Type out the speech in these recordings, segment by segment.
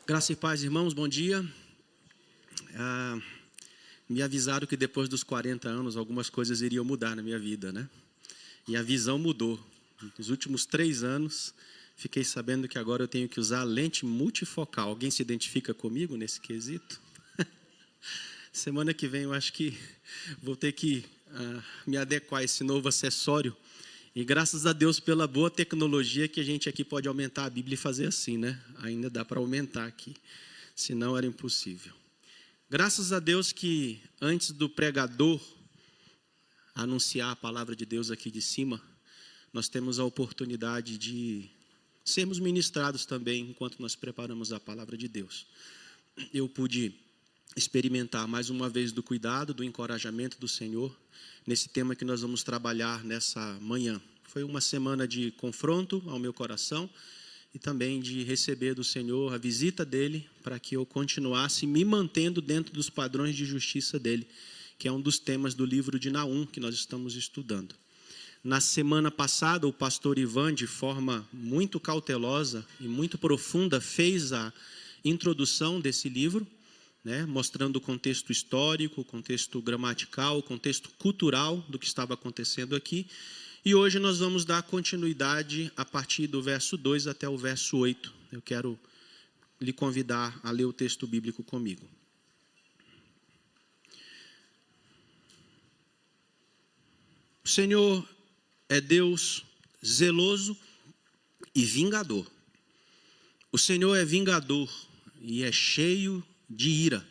Graça e paz, irmãos, bom dia. Me avisaram que depois dos 40 anos algumas coisas iriam mudar na minha vida, né? E a visão mudou. Nos últimos 3 anos, fiquei sabendo que agora eu tenho que usar lente multifocal. Alguém se identifica comigo nesse quesito? Semana que vem eu acho que vou ter que me adequar a esse novo acessório. E graças a Deus pela boa tecnologia que a gente aqui pode aumentar a Bíblia e fazer assim, né? Ainda dá para aumentar aqui, senão era impossível. Graças a Deus que antes do pregador anunciar a palavra de Deus aqui de cima, nós temos a oportunidade de sermos ministrados também enquanto nós preparamos a palavra de Deus. Eu pude experimentar mais uma vez do cuidado, do encorajamento do Senhor, nesse tema que nós vamos trabalhar nessa manhã. Foi uma semana de confronto ao meu coração e também de receber do Senhor a visita dEle para que eu continuasse me mantendo dentro dos padrões de justiça dEle, que é um dos temas do livro de Naum que nós estamos estudando. Na semana passada, o pastor Ivan, de forma muito cautelosa e muito profunda, fez a introdução desse livro, né, mostrando o contexto histórico, o contexto gramatical, o contexto cultural do que estava acontecendo aqui. E hoje nós vamos dar continuidade a partir do verso 2 até o verso 8. Eu quero lhe convidar a ler o texto bíblico comigo. O Senhor é Deus zeloso e vingador. O Senhor é vingador e é cheio de ira.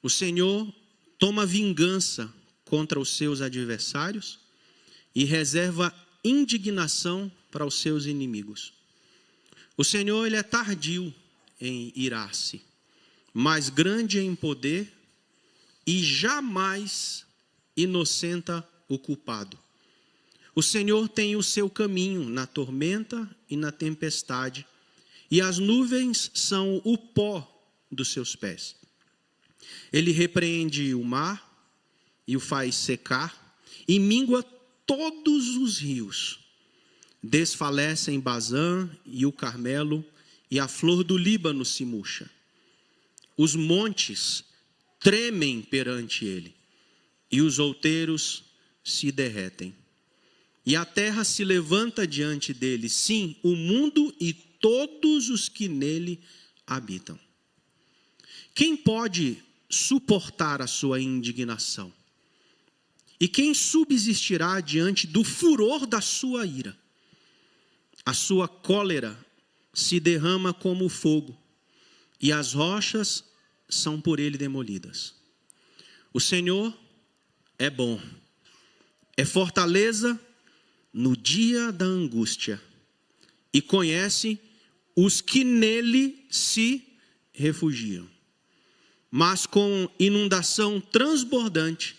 O Senhor toma vingança contra os seus adversários e reserva indignação para os seus inimigos. O Senhor, ele é tardio em irar-se, mas grande em poder e jamais inocenta o culpado. O Senhor tem o seu caminho na tormenta e na tempestade, e as nuvens são o pó dos seus pés. Ele repreende o mar e o faz secar, e mingua todos os rios. Desfalecem Bazã e o Carmelo, e a flor do Líbano se murcha. Os montes tremem perante ele, e os outeiros se derretem. E a terra se levanta diante dele, sim, o mundo e todos os que nele habitam. Quem pode suportar a sua indignação? E quem subsistirá diante do furor da sua ira? A sua cólera se derrama como fogo, e as rochas são por ele demolidas. O Senhor é bom, é fortaleza no dia da angústia, e conhece os que nele se refugiam. Mas com inundação transbordante,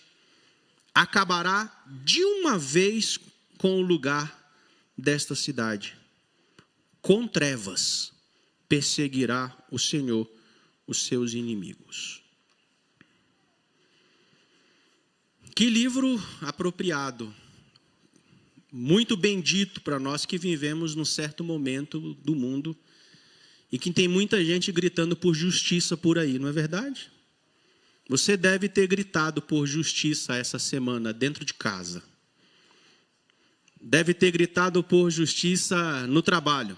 acabará de uma vez com o lugar desta cidade. Com trevas perseguirá o Senhor os seus inimigos. Que livro apropriado, muito bendito para nós que vivemos num certo momento do mundo e que tem muita gente gritando por justiça por aí, não é verdade? Você deve ter gritado por justiça essa semana dentro de casa. Deve ter gritado por justiça no trabalho.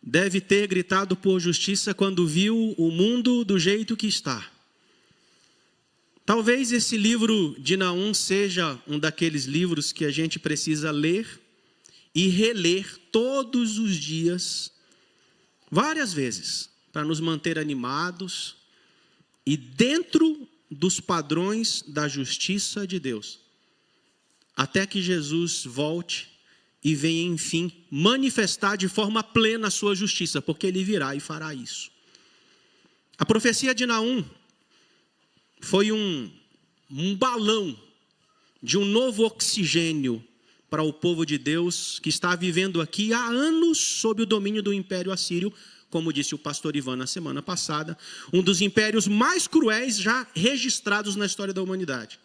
Deve ter gritado por justiça quando viu o mundo do jeito que está. Talvez esse livro de Naum seja um daqueles livros que a gente precisa ler e reler todos os dias, várias vezes, para nos manter animados e dentro dos padrões da justiça de Deus, até que Jesus volte e venha, enfim, manifestar de forma plena a sua justiça, porque ele virá e fará isso. A profecia de Naum foi um balão de um novo oxigênio para o povo de Deus que está vivendo aqui há anos sob o domínio do Império Assírio, como disse o pastor Ivan na semana passada, um dos impérios mais cruéis já registrados na história da humanidade.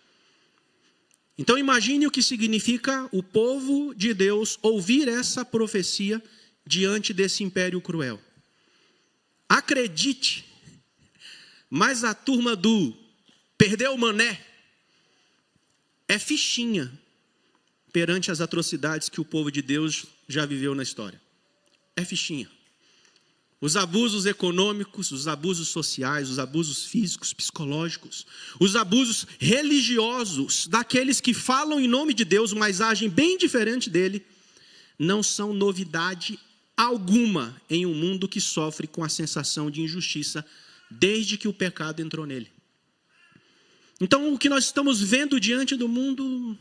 Então imagine o que significa o povo de Deus ouvir essa profecia diante desse império cruel. Acredite, mas a turma do perdeu o mané é fichinha perante as atrocidades que o povo de Deus já viveu na história. É fichinha. Os abusos econômicos, os abusos sociais, os abusos físicos, psicológicos, os abusos religiosos daqueles que falam em nome de Deus, mas agem bem diferente dele, não são novidade alguma em um mundo que sofre com a sensação de injustiça desde que o pecado entrou nele. Então, o que nós estamos vendo diante do mundo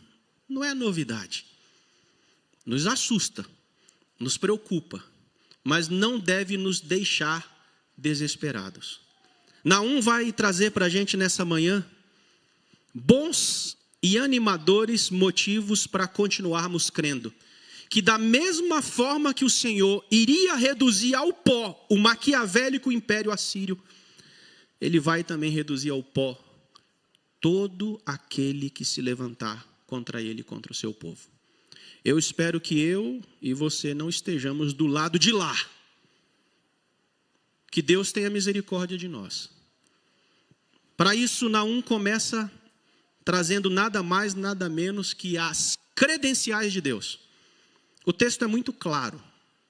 não é novidade. Nos assusta, nos preocupa, mas não deve nos deixar desesperados. Naum vai trazer para a gente nessa manhã bons e animadores motivos para continuarmos crendo. Que da mesma forma que o Senhor iria reduzir ao pó o maquiavélico império assírio, Ele vai também reduzir ao pó todo aquele que se levantar contra Ele e contra o seu povo. Eu espero que eu e você não estejamos do lado de lá. Que Deus tenha misericórdia de nós. Para isso, Naum começa trazendo nada mais, nada menos que as credenciais de Deus. O texto é muito claro.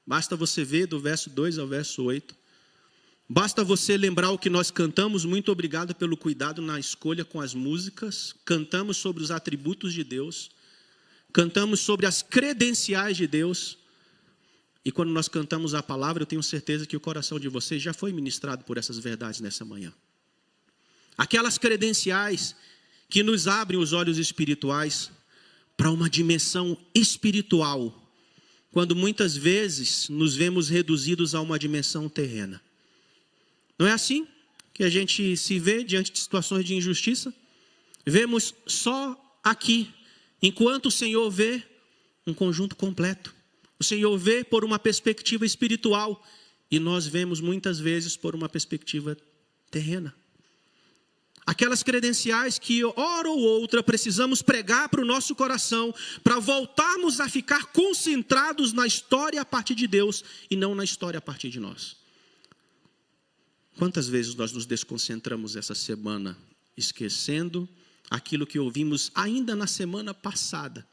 Basta você ver do verso 2 ao verso 8. Basta você lembrar o que nós cantamos. Muito obrigado pelo cuidado na escolha com as músicas. Cantamos sobre os atributos de Deus. Cantamos sobre as credenciais de Deus. E quando nós cantamos a palavra, eu tenho certeza que o coração de vocês já foi ministrado por essas verdades nessa manhã. Aquelas credenciais que nos abrem os olhos espirituais para uma dimensão espiritual, quando muitas vezes nos vemos reduzidos a uma dimensão terrena. Não é assim que a gente se vê diante de situações de injustiça? Vemos só aqui, enquanto o Senhor vê um conjunto completo. O Senhor vê por uma perspectiva espiritual e nós vemos muitas vezes por uma perspectiva terrena. Aquelas credenciais que, hora ou outra, precisamos pregar para o nosso coração, para voltarmos a ficar concentrados na história a partir de Deus e não na história a partir de nós. Quantas vezes nós nos desconcentramos essa semana, esquecendo aquilo que ouvimos ainda na semana passada,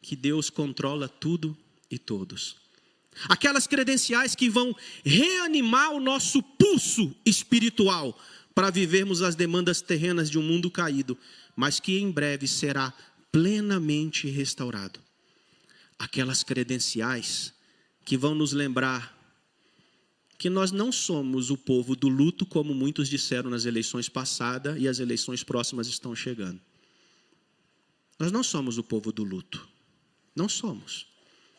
que Deus controla tudo e todos. Aquelas credenciais que vão reanimar o nosso pulso espiritual, para vivermos as demandas terrenas de um mundo caído, mas que em breve será plenamente restaurado. Aquelas credenciais que vão nos lembrar que nós não somos o povo do luto, como muitos disseram nas eleições passadas e as eleições próximas estão chegando. Nós não somos o povo do luto. Não somos.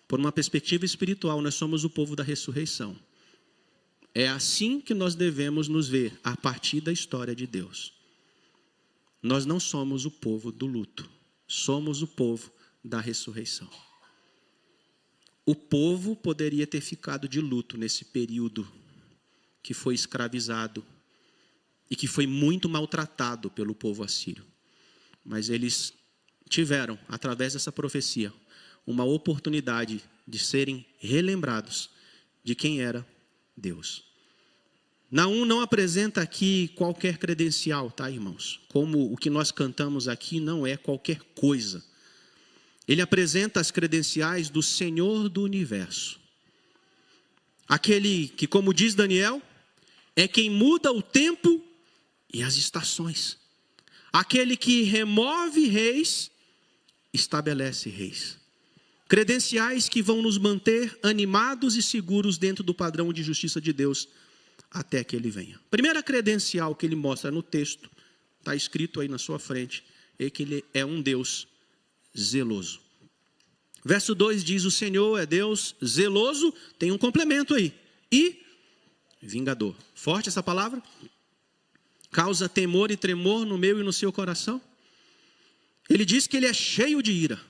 Por uma perspectiva espiritual, nós somos o povo da ressurreição. É assim que nós devemos nos ver a partir da história de Deus. Nós não somos o povo do luto, somos o povo da ressurreição. O povo poderia ter ficado de luto nesse período que foi escravizado e que foi muito maltratado pelo povo assírio. Mas eles tiveram, através dessa profecia, uma oportunidade de serem relembrados de quem era Deus. Naum não apresenta aqui qualquer credencial, tá, irmãos? Como o que nós cantamos aqui não é qualquer coisa. Ele apresenta as credenciais do Senhor do universo. Aquele que, como diz Daniel, é quem muda o tempo e as estações. Aquele que remove reis, estabelece reis. Credenciais que vão nos manter animados e seguros dentro do padrão de justiça de Deus até que Ele venha. Primeira credencial que Ele mostra no texto, está escrito aí na sua frente, é que Ele é um Deus zeloso. Verso 2 diz, o Senhor é Deus zeloso, tem um complemento aí, e vingador. Forte essa palavra? Causa temor e tremor no meu e no seu coração. Ele diz que Ele é cheio de ira.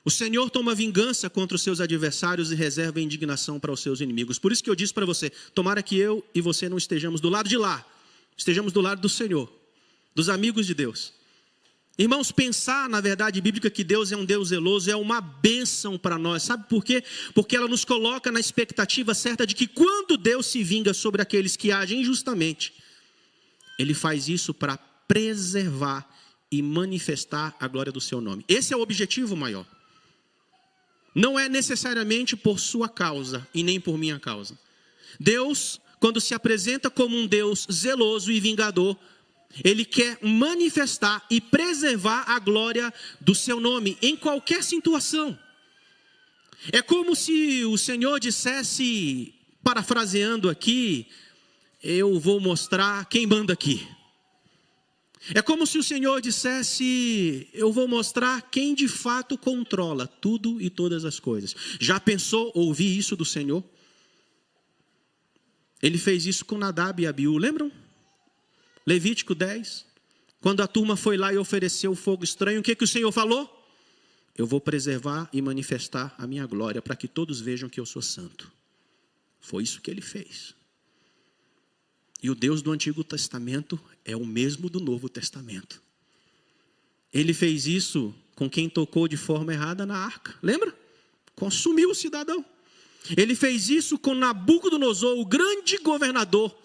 O Senhor toma vingança contra os seus adversários e reserva indignação para os seus inimigos. Por isso que eu disse para você, tomara que eu e você não estejamos do lado de lá, estejamos do lado do Senhor, dos amigos de Deus. Irmãos, pensar na verdade bíblica que Deus é um Deus zeloso é uma bênção para nós. Sabe por quê? Porque ela nos coloca na expectativa certa de que quando Deus se vinga sobre aqueles que agem injustamente, Ele faz isso para preservar e manifestar a glória do seu nome. Esse é o objetivo maior. Não é necessariamente por sua causa e nem por minha causa. Deus, quando se apresenta como um Deus zeloso e vingador, Ele quer manifestar e preservar a glória do seu nome em qualquer situação. É como se o Senhor dissesse, parafraseando aqui, eu vou mostrar quem manda aqui. É como se o Senhor dissesse, eu vou mostrar quem de fato controla tudo e todas as coisas. Já pensou ouvir isso do Senhor? Ele fez isso com Nadab e Abiú, lembram? Levítico 10, quando a turma foi lá e ofereceu fogo estranho, o que o Senhor falou? Eu vou preservar e manifestar a minha glória, para que todos vejam que eu sou santo. Foi isso que Ele fez. E o Deus do Antigo Testamento é o mesmo do Novo Testamento. Ele fez isso com quem tocou de forma errada na arca, lembra? Consumiu o cidadão. Ele fez isso com Nabucodonosor, o grande governador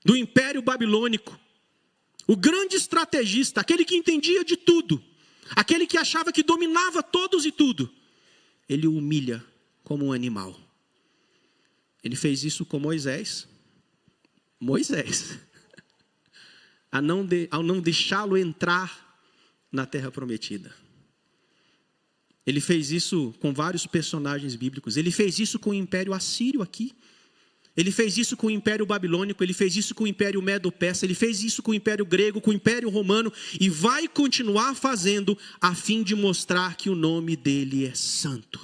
do Império Babilônico, o grande estrategista, aquele que entendia de tudo, aquele que achava que dominava todos e tudo. Ele o humilha como um animal. Ele fez isso com Moisés, ao não deixá-lo entrar na terra prometida. Ele fez isso com vários personagens bíblicos. Ele fez isso com o Império Assírio aqui. Ele fez isso com o Império Babilônico, ele fez isso com o Império Medo-Persa, ele fez isso com o Império Grego, com o Império Romano, e vai continuar fazendo a fim de mostrar que o nome dele é santo.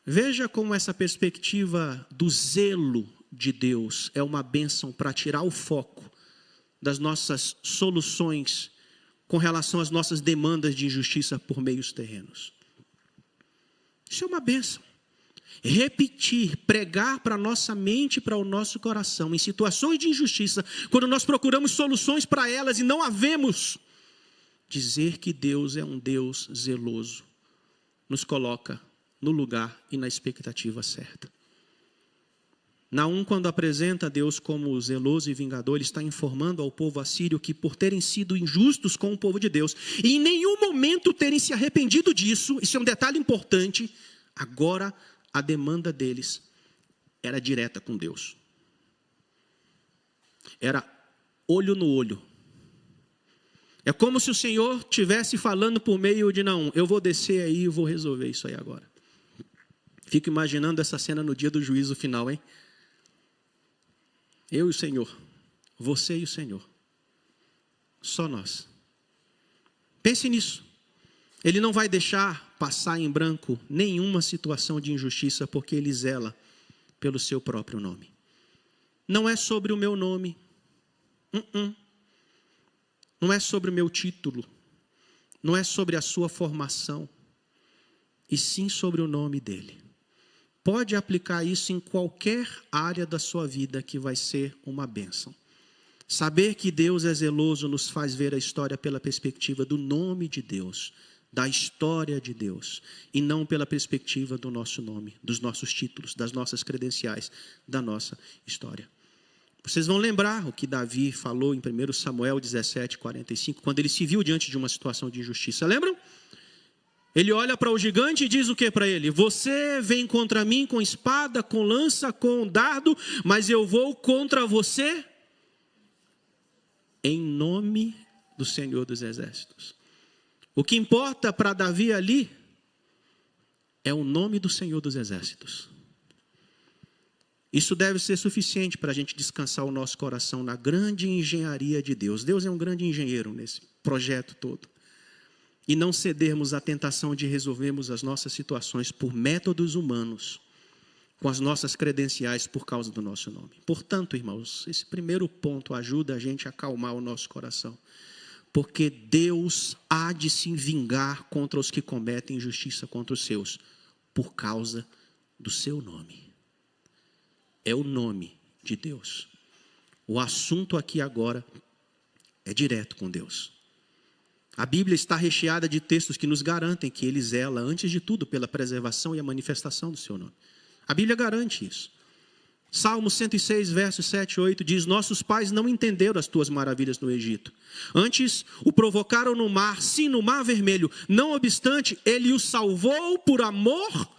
Veja como essa perspectiva do zelo de Deus é uma bênção para tirar o foco das nossas soluções com relação às nossas demandas de injustiça por meios terrenos. Isso é uma bênção. Repetir, pregar para a nossa mente e para o nosso coração, em situações de injustiça, quando nós procuramos soluções para elas e não havemos, dizer que Deus é um Deus zeloso, nos coloca no lugar e na expectativa certa. Naum, quando apresenta Deus como zeloso e vingador, ele está informando ao povo assírio que, por terem sido injustos com o povo de Deus, e em nenhum momento terem se arrependido disso, isso é um detalhe importante, agora a demanda deles era direta com Deus. Era olho no olho. É como se o Senhor estivesse falando por meio de Naum, eu vou descer aí e vou resolver isso aí agora. Fico imaginando essa cena no dia do juízo final, hein? Eu e o Senhor, você e o Senhor, só nós. Pense nisso. Ele não vai deixar passar em branco nenhuma situação de injustiça, porque Ele zela pelo seu próprio nome. Não é sobre o meu nome, não é sobre o meu título, não é sobre a sua formação, e sim sobre o nome dEle. Pode aplicar isso em qualquer área da sua vida que vai ser uma bênção. Saber que Deus é zeloso nos faz ver a história pela perspectiva do nome de Deus, da história de Deus, e não pela perspectiva do nosso nome, dos nossos títulos, das nossas credenciais, da nossa história. Vocês vão lembrar o que Davi falou em 1 Samuel 17:45, quando ele se viu diante de uma situação de injustiça. Lembram? Ele olha para o gigante e diz o que para ele? Você vem contra mim com espada, com lança, com dardo, mas eu vou contra você em nome do Senhor dos Exércitos. O que importa para Davi ali é o nome do Senhor dos Exércitos. Isso deve ser suficiente para a gente descansar o nosso coração na grande engenharia de Deus. Deus é um grande engenheiro nesse projeto todo. E não cedermos à tentação de resolvermos as nossas situações por métodos humanos, com as nossas credenciais por causa do nosso nome. Portanto, irmãos, esse primeiro ponto ajuda a gente a acalmar o nosso coração. Porque Deus há de se vingar contra os que cometem injustiça contra os seus, por causa do seu nome. É o nome de Deus. O assunto aqui agora é direto com Deus. A Bíblia está recheada de textos que nos garantem que Ele zela, antes de tudo, pela preservação e a manifestação do seu nome. A Bíblia garante isso. Salmo 106, versos 7 e 8 diz: nossos pais não entenderam as tuas maravilhas no Egito. Antes o provocaram no mar, sim, no mar vermelho. Não obstante, ele o salvou por amor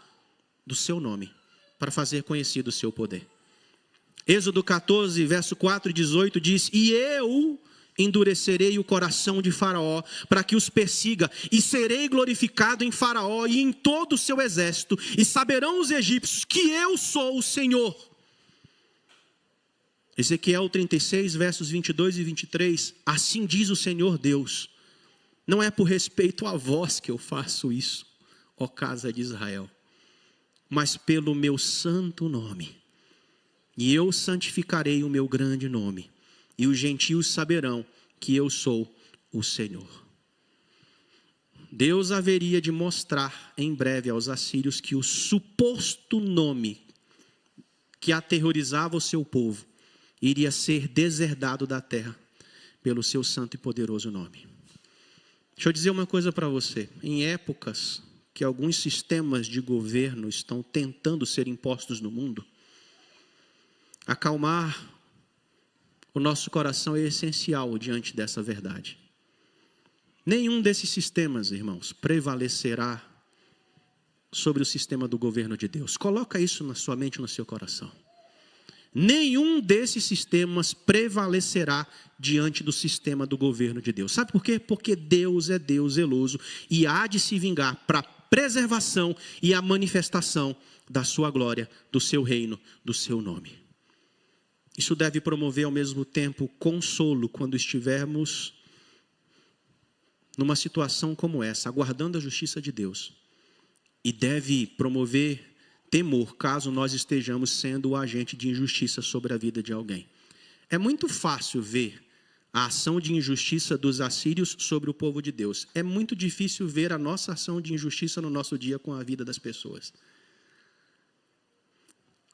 do seu nome, para fazer conhecido o seu poder. Êxodo 14, verso 4 e 18 diz: e eu endurecerei o coração de Faraó, para que os persiga, e serei glorificado em Faraó e em todo o seu exército, e saberão os egípcios que eu sou o Senhor. Ezequiel 36, versos 22 e 23, assim diz o Senhor Deus: não é por respeito a vós que eu faço isso, ó casa de Israel, mas pelo meu santo nome. E eu santificarei o meu grande nome, e os gentios saberão que eu sou o Senhor. Deus haveria de mostrar em breve aos assírios que o suposto nome que aterrorizava o seu povo iria ser deserdado da terra pelo seu santo e poderoso nome. Deixa eu dizer uma coisa para você. Em épocas que alguns sistemas de governo estão tentando ser impostos no mundo, acalmar o nosso coração é essencial diante dessa verdade. Nenhum desses sistemas, irmãos, prevalecerá sobre o sistema do governo de Deus. Coloca isso na sua mente e no seu coração. Nenhum desses sistemas prevalecerá diante do sistema do governo de Deus. Sabe por quê? Porque Deus é Deus zeloso e há de se vingar para a preservação e a manifestação da sua glória, do seu reino, do seu nome. Isso deve promover ao mesmo tempo consolo quando estivermos numa situação como essa, aguardando a justiça de Deus. E deve promover temor, caso nós estejamos sendo o agente de injustiça sobre a vida de alguém. É muito fácil ver a ação de injustiça dos assírios sobre o povo de Deus. É muito difícil ver a nossa ação de injustiça no nosso dia com a vida das pessoas.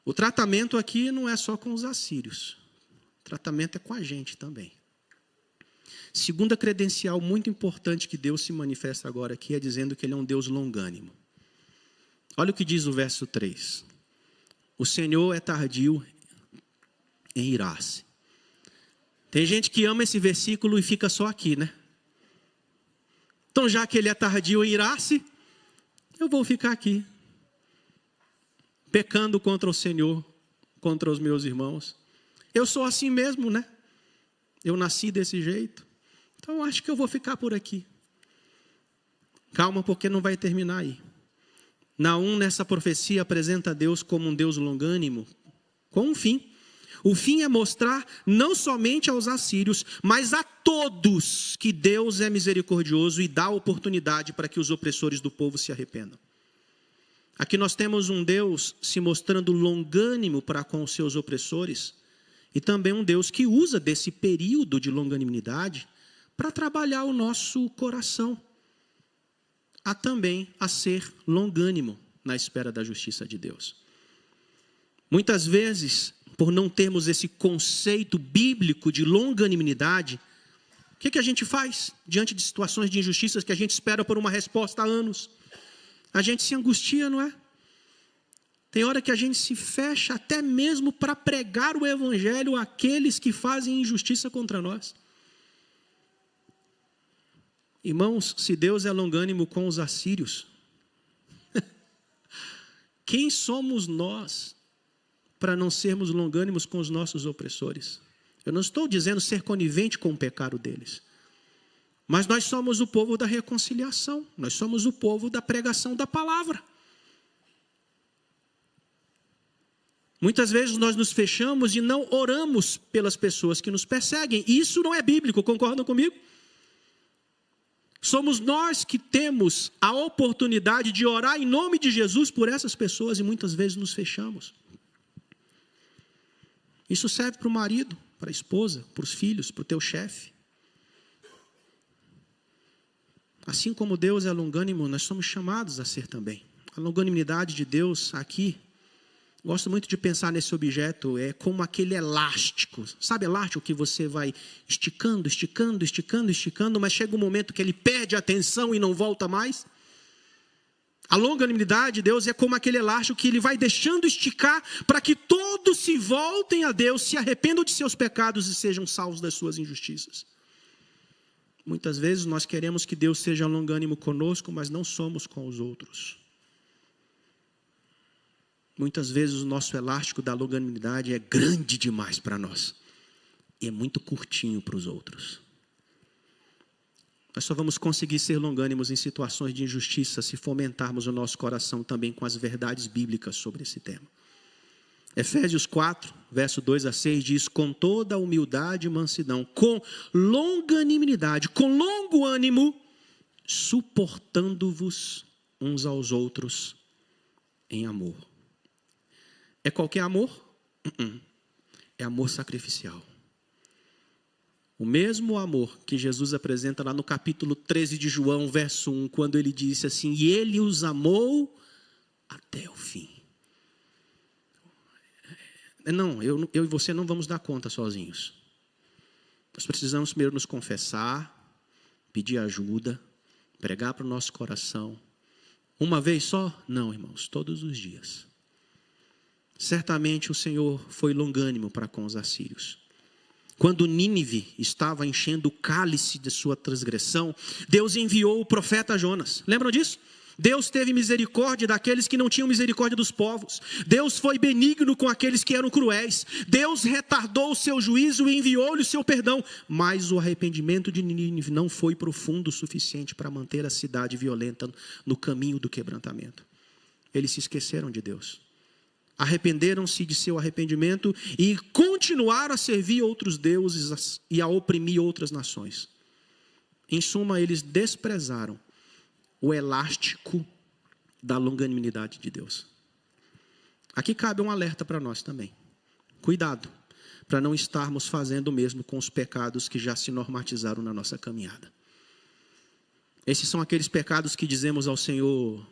O tratamento aqui não é só com os assírios. O tratamento é com a gente também. Segunda credencial muito importante que Deus se manifesta agora aqui é dizendo que Ele é um Deus longânimo. Olha o que diz o verso 3. O Senhor é tardio em irar-se. Tem gente que ama esse versículo e fica só aqui, né? Então, já que Ele é tardio em irar-se, eu vou ficar aqui, pecando contra o Senhor, contra os meus irmãos. Eu sou assim mesmo, né? Eu nasci desse jeito. Então, acho que eu vou ficar por aqui. Calma, porque não vai terminar aí. Naum, nessa profecia, apresenta Deus como um Deus longânimo, com um fim. O fim é mostrar não somente aos assírios, mas a todos que Deus é misericordioso e dá oportunidade para que os opressores do povo se arrependam. Aqui nós temos um Deus se mostrando longânimo para com os seus opressores, e também um Deus que usa desse período de longanimidade para trabalhar o nosso coração. Há também a ser longânimo na espera da justiça de Deus. Muitas vezes, por não termos esse conceito bíblico de longanimidade, o que a gente faz diante de situações de injustiças que a gente espera por uma resposta há anos? A gente se angustia, não é? Tem hora que a gente se fecha até mesmo para pregar o evangelho àqueles que fazem injustiça contra nós. Irmãos, se Deus é longânimo com os assírios, quem somos nós para não sermos longânimos com os nossos opressores? Eu não estou dizendo ser conivente com o pecado deles, mas nós somos o povo da reconciliação, nós somos o povo da pregação da palavra. Muitas vezes nós nos fechamos e não oramos pelas pessoas que nos perseguem. Isso não é bíblico, concordam comigo? Somos nós que temos a oportunidade de orar em nome de Jesus por essas pessoas e muitas vezes nos fechamos. Isso serve para o marido, para a esposa, para os filhos, para o teu chefe. Assim como Deus é longânimo, nós somos chamados a ser também. A longanimidade de Deus aqui Gosto muito de pensar nesse objeto, é como aquele elástico. Sabe elástico que você vai esticando, esticando, esticando, esticando, mas chega um momento que ele perde a tensão e não volta mais? A longanimidade de Deus é como aquele elástico que ele vai deixando esticar para que todos se voltem a Deus, se arrependam de seus pecados e sejam salvos das suas injustiças. Muitas vezes nós queremos que Deus seja longânimo conosco, mas não somos com os outros. Muitas vezes o nosso elástico da longanimidade é grande demais para nós e é muito curtinho para os outros. Nós só vamos conseguir ser longânimos em situações de injustiça se fomentarmos o nosso coração também com as verdades bíblicas sobre esse tema. Efésios 4, verso 2 a 6 diz: com toda a humildade e mansidão, com longanimidade, com longo ânimo, suportando-vos uns aos outros em amor. É qualquer amor? É amor sacrificial. O mesmo amor que Jesus apresenta lá no capítulo 13 de João, verso 1, quando ele disse assim: e ele os amou até o fim. Não, eu e você não vamos dar conta sozinhos. Nós precisamos primeiro nos confessar, pedir ajuda, pregar para o nosso coração. Uma vez só? Não, irmãos, todos os dias. Certamente o Senhor foi longânimo para com os assírios. Quando Nínive estava enchendo o cálice de sua transgressão, Deus enviou o profeta Jonas. Lembram disso? Deus teve misericórdia daqueles que não tinham misericórdia dos povos. Deus foi benigno com aqueles que eram cruéis. Deus retardou o seu juízo e enviou-lhe o seu perdão. Mas o arrependimento de Nínive não foi profundo o suficiente para manter a cidade violenta no caminho do quebrantamento. Eles se esqueceram de Deus. Arrependeram-se de seu arrependimento e continuaram a servir outros deuses e a oprimir outras nações. Em suma, eles desprezaram o elástico da longanimidade de Deus. Aqui cabe um alerta para nós também. Cuidado, para não estarmos fazendo o mesmo com os pecados que já se normatizaram na nossa caminhada. Esses são aqueles pecados que dizemos ao Senhor,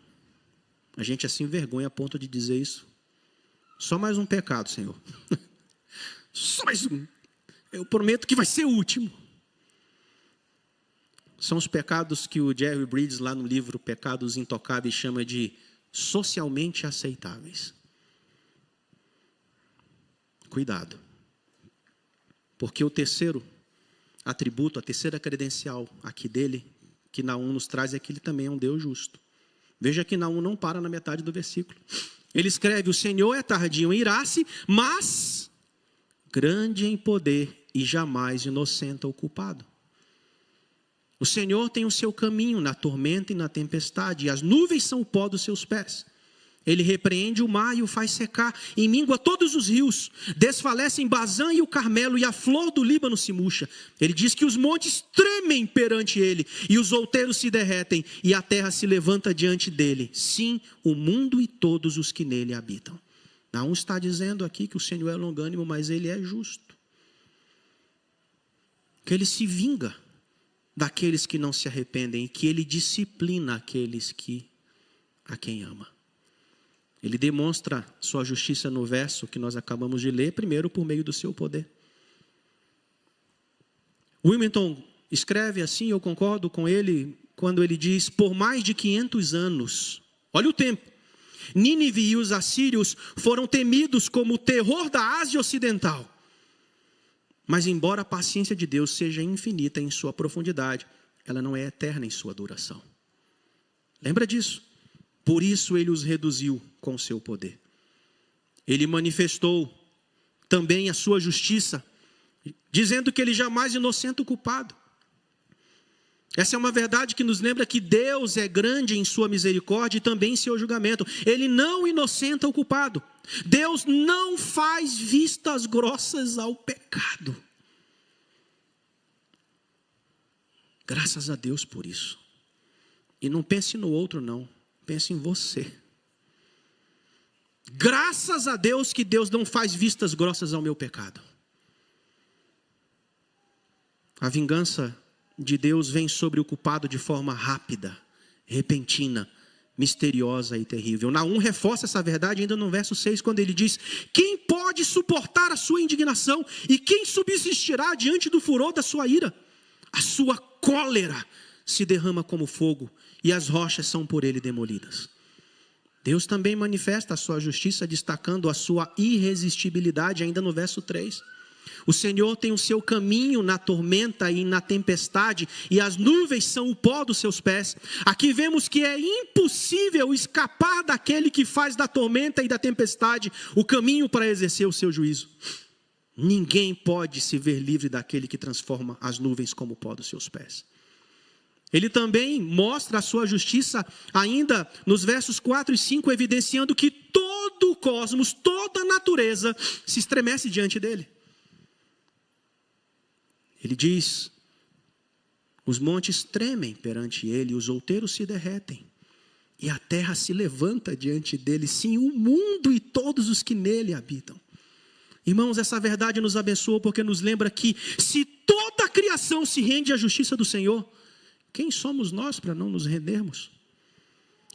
a gente é sem vergonha a ponto de dizer isso. Só mais um pecado, Senhor. Só mais um. Eu prometo que vai ser o último. São os pecados que o Jerry Bridges, lá no livro Pecados Intocáveis, chama de socialmente aceitáveis. Cuidado. Porque o terceiro atributo, a terceira credencial aqui dele, que Naum nos traz, é que ele também é um Deus justo. Veja que Naum não para na metade do versículo. Ele escreve: o Senhor é tardio em irar-se, mas grande em poder e jamais inocenta o culpado. O Senhor tem o seu caminho na tormenta e na tempestade, e as nuvens são o pó dos seus pés. Ele repreende o mar e o faz secar, e mingua todos os rios. Desfalecem Bazã e o Carmelo, e a flor do Líbano se murcha. Ele diz que os montes tremem perante ele, e os outeiros se derretem, e a terra se levanta diante dele. Sim, o mundo e todos os que nele habitam. Naum está dizendo aqui que o Senhor é longânimo, mas ele é justo. Que ele se vinga daqueles que não se arrependem, e que ele disciplina aqueles a quem ama. Ele demonstra sua justiça no verso que nós acabamos de ler, primeiro por meio do seu poder. Willmington escreve assim, eu concordo com ele, quando ele diz: por mais de 500 anos, olha o tempo, Nínive e os assírios foram temidos como o terror da Ásia Ocidental. Mas embora a paciência de Deus seja infinita em sua profundidade, ela não é eterna em sua duração. Lembra disso? Por isso ele os reduziu com o seu poder. Ele manifestou também a sua justiça, dizendo que ele jamais inocenta o culpado. Essa é uma verdade que nos lembra que Deus é grande em sua misericórdia e também em seu julgamento. Ele não inocenta o culpado. Deus não faz vistas grossas ao pecado. Graças a Deus por isso. E não pense no outro, não. Pense em você. Graças a Deus que Deus não faz vistas grossas ao meu pecado. A vingança de Deus vem sobre o culpado de forma rápida, repentina, misteriosa e terrível. Naum reforça essa verdade ainda no verso 6, quando ele diz: quem pode suportar a sua indignação e quem subsistirá diante do furor da sua ira? A sua cólera se derrama como fogo e as rochas são por ele demolidas. Deus também manifesta a sua justiça, destacando a sua irresistibilidade ainda no verso 3. O Senhor tem o seu caminho na tormenta e na tempestade, e as nuvens são o pó dos seus pés. Aqui vemos que é impossível escapar daquele que faz da tormenta e da tempestade o caminho para exercer o seu juízo. Ninguém pode se ver livre daquele que transforma as nuvens como o pó dos seus pés. Ele também mostra a sua justiça ainda nos versos 4 e 5, evidenciando que todo o cosmos, toda a natureza se estremece diante dele. Ele diz: os montes tremem perante ele, os outeiros se derretem, e a terra se levanta diante dele, sim, o mundo e todos os que nele habitam. Irmãos, essa verdade nos abençoa porque nos lembra que se toda a criação se rende à justiça do Senhor, quem somos nós para não nos rendermos?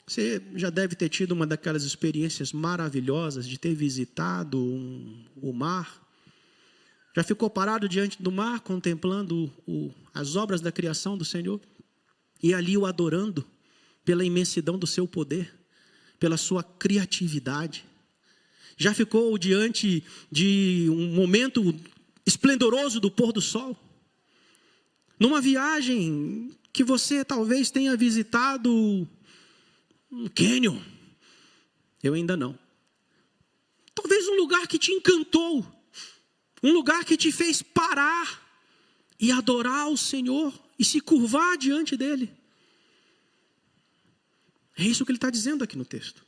Você já deve ter tido uma daquelas experiências maravilhosas de ter visitado o mar. Já ficou parado diante do mar, contemplando as obras da criação do Senhor? E ali o adorando pela imensidão do seu poder, pela sua criatividade? Já ficou diante de um momento esplendoroso do pôr do sol? Numa viagem que você talvez tenha visitado um cânion? Eu ainda não. Talvez um lugar que te encantou, um lugar que te fez parar e adorar o Senhor e se curvar diante dele. É isso que ele está dizendo aqui no texto.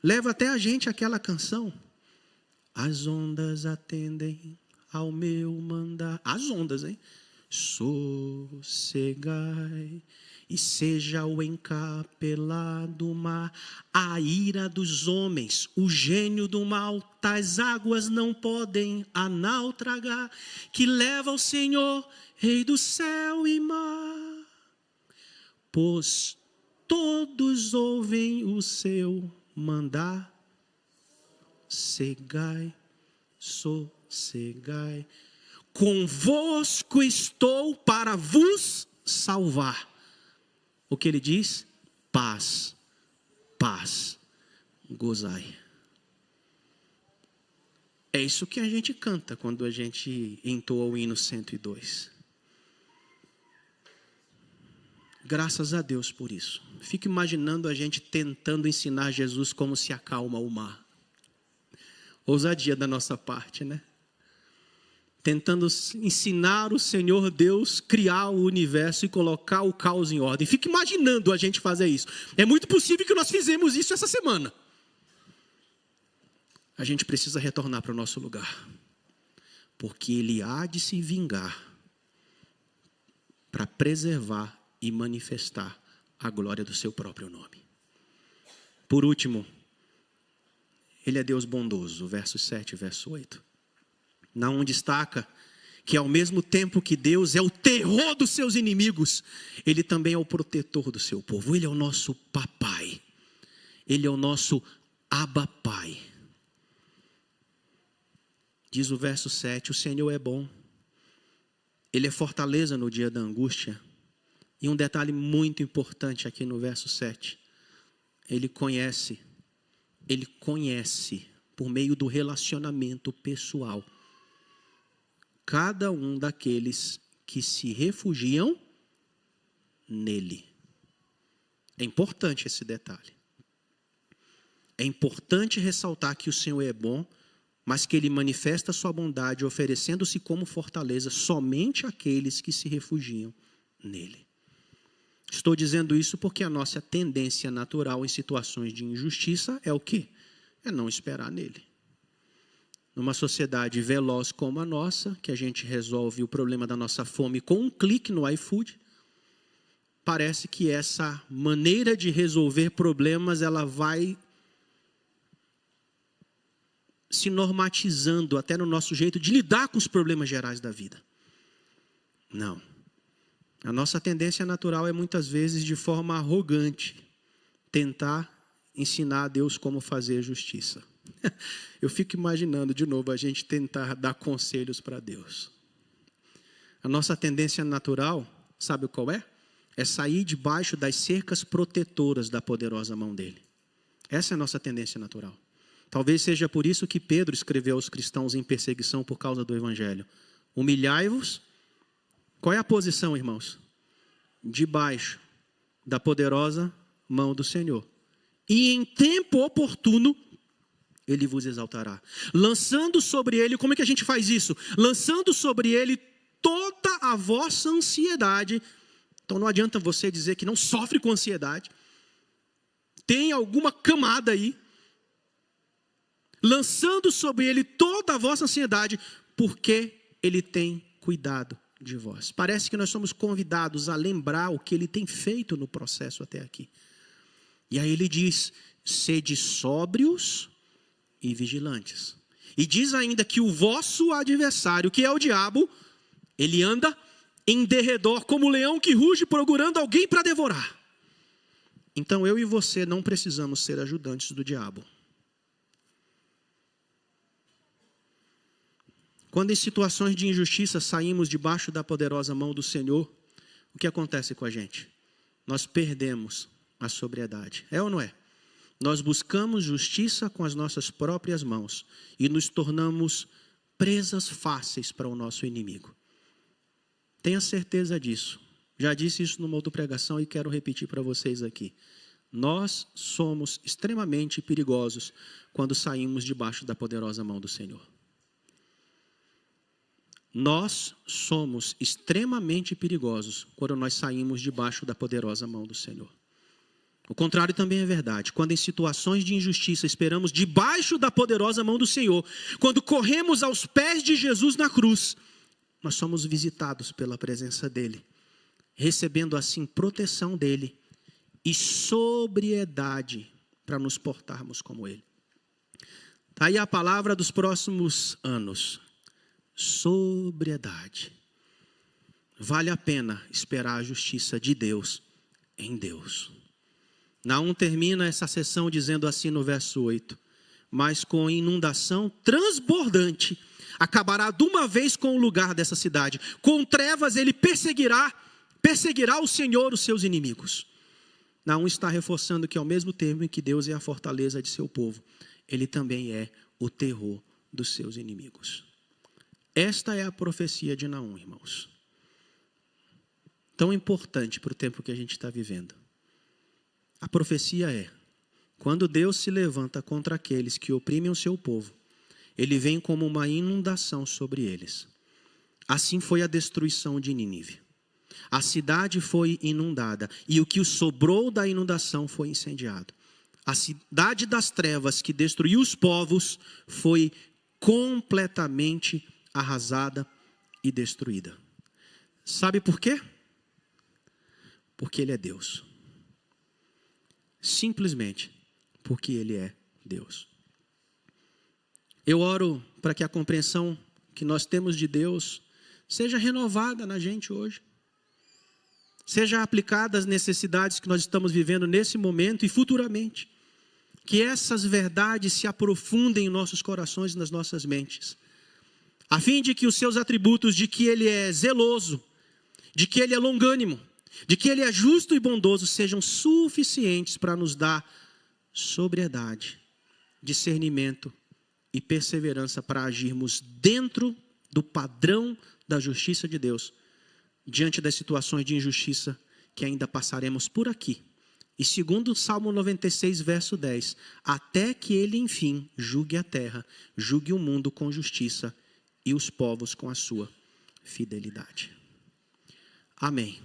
Leva até a gente aquela canção: as ondas atendem ao meu mandar. As ondas, hein? Sossegai e seja o encapelado mar, a ira dos homens, o gênio do mal, tais águas não podem naufragar, que leva ao Senhor, Rei do céu e mar. Pois todos ouvem o seu mandar, sossegai, sossegai, convosco estou para vos salvar. O que ele diz? Paz, paz, gozai. É isso que a gente canta quando a gente entoa o hino 102. Graças a Deus por isso. Fico imaginando a gente tentando ensinar Jesus como se acalma o mar. Ousadia da nossa parte, né? Tentando ensinar o Senhor Deus criar o universo e colocar o caos em ordem. Fica imaginando a gente fazer isso. É muito possível que nós fizemos isso essa semana. A gente precisa retornar para o nosso lugar, porque Ele há de se vingar para preservar e manifestar a glória do seu próprio nome. Por último, Ele é Deus bondoso, verso 7 e verso 8. Naum destaca que ao mesmo tempo que Deus é o terror dos seus inimigos, Ele também é o protetor do seu povo. Ele é o nosso papai. Ele é o nosso Abba Pai. Diz o verso 7, o Senhor é bom. Ele é fortaleza no dia da angústia. E um detalhe muito importante aqui no verso 7. Ele conhece por meio do relacionamento pessoal cada um daqueles que se refugiam nele. É importante esse detalhe. É importante ressaltar que o Senhor é bom, mas que Ele manifesta a sua bondade, oferecendo-se como fortaleza somente àqueles que se refugiam nele. Estou dizendo isso porque a nossa tendência natural em situações de injustiça é o quê? É não esperar nele. Numa sociedade veloz como a nossa, que a gente resolve o problema da nossa fome com um clique no iFood, parece que essa maneira de resolver problemas, ela vai se normatizando até no nosso jeito de lidar com os problemas gerais da vida. Não. A nossa tendência natural é muitas vezes de forma arrogante tentar ensinar a Deus como fazer justiça. Eu fico imaginando de novo a gente tentar dar conselhos para Deus. A nossa tendência natural, sabe qual é? É sair debaixo das cercas protetoras da poderosa mão dele. Essa é a nossa tendência natural. Talvez seja por isso que Pedro escreveu aos cristãos em perseguição por causa do evangelho. Humilhai-vos. Qual é a posição, irmãos? Debaixo da poderosa mão do Senhor. E em tempo oportuno, Ele vos exaltará. Lançando sobre Ele, como é que a gente faz isso? Lançando sobre Ele toda a vossa ansiedade. Então não adianta você dizer que não sofre com ansiedade. Tem alguma camada aí. Lançando sobre Ele toda a vossa ansiedade, porque Ele tem cuidado de vós. Parece que nós somos convidados a lembrar o que Ele tem feito no processo até aqui. E aí Ele diz, sede sóbrios e vigilantes. E diz ainda que o vosso adversário, que é o diabo, ele anda em derredor como leão que ruge procurando alguém para devorar. Então eu e você não precisamos ser ajudantes do diabo. Quando em situações de injustiça saímos debaixo da poderosa mão do Senhor, o que acontece com a gente? Nós perdemos a sobriedade. É ou não é? Nós buscamos justiça com as nossas próprias mãos e nos tornamos presas fáceis para o nosso inimigo. Tenha certeza disso. Já disse isso numa outra pregação e quero repetir para vocês aqui. Nós somos extremamente perigosos quando saímos debaixo da poderosa mão do Senhor. Nós somos extremamente perigosos quando nós saímos debaixo da poderosa mão do Senhor. O contrário também é verdade. Quando em situações de injustiça esperamos debaixo da poderosa mão do Senhor, quando corremos aos pés de Jesus na cruz, nós somos visitados pela presença dEle, recebendo assim proteção dEle e sobriedade para nos portarmos como Ele. Está aí a palavra dos próximos anos. Sobriedade. Vale a pena esperar a justiça de Deus em Deus. Naum termina essa sessão dizendo assim no verso 8: mas com inundação transbordante acabará de uma vez com o lugar dessa cidade. Com trevas ele perseguirá o Senhor os seus inimigos. Naum está reforçando que ao mesmo tempo em que Deus é a fortaleza de seu povo, Ele também é o terror dos seus inimigos. Esta é a profecia de Naum, irmãos. Tão importante para o tempo que a gente está vivendo. A profecia é: quando Deus se levanta contra aqueles que oprimem o seu povo, Ele vem como uma inundação sobre eles. Assim foi a destruição de Nínive. A cidade foi inundada e o que sobrou da inundação foi incendiado. A cidade das trevas que destruiu os povos foi completamente arrasada e destruída. Sabe por quê? Porque Ele é Deus. Simplesmente porque Ele é Deus. Eu oro para que a compreensão que nós temos de Deus seja renovada na gente hoje. Seja aplicada às necessidades que nós estamos vivendo nesse momento e futuramente. Que essas verdades se aprofundem em nossos corações e nas nossas mentes. A fim de que os seus atributos de que Ele é zeloso, de que Ele é longânimo, de que Ele é justo e bondoso sejam suficientes para nos dar sobriedade, discernimento e perseverança para agirmos dentro do padrão da justiça de Deus, diante das situações de injustiça que ainda passaremos por aqui. E segundo o Salmo 96, verso 10, até que Ele, enfim, julgue a terra, julgue o mundo com justiça e os povos com a sua fidelidade. Amém.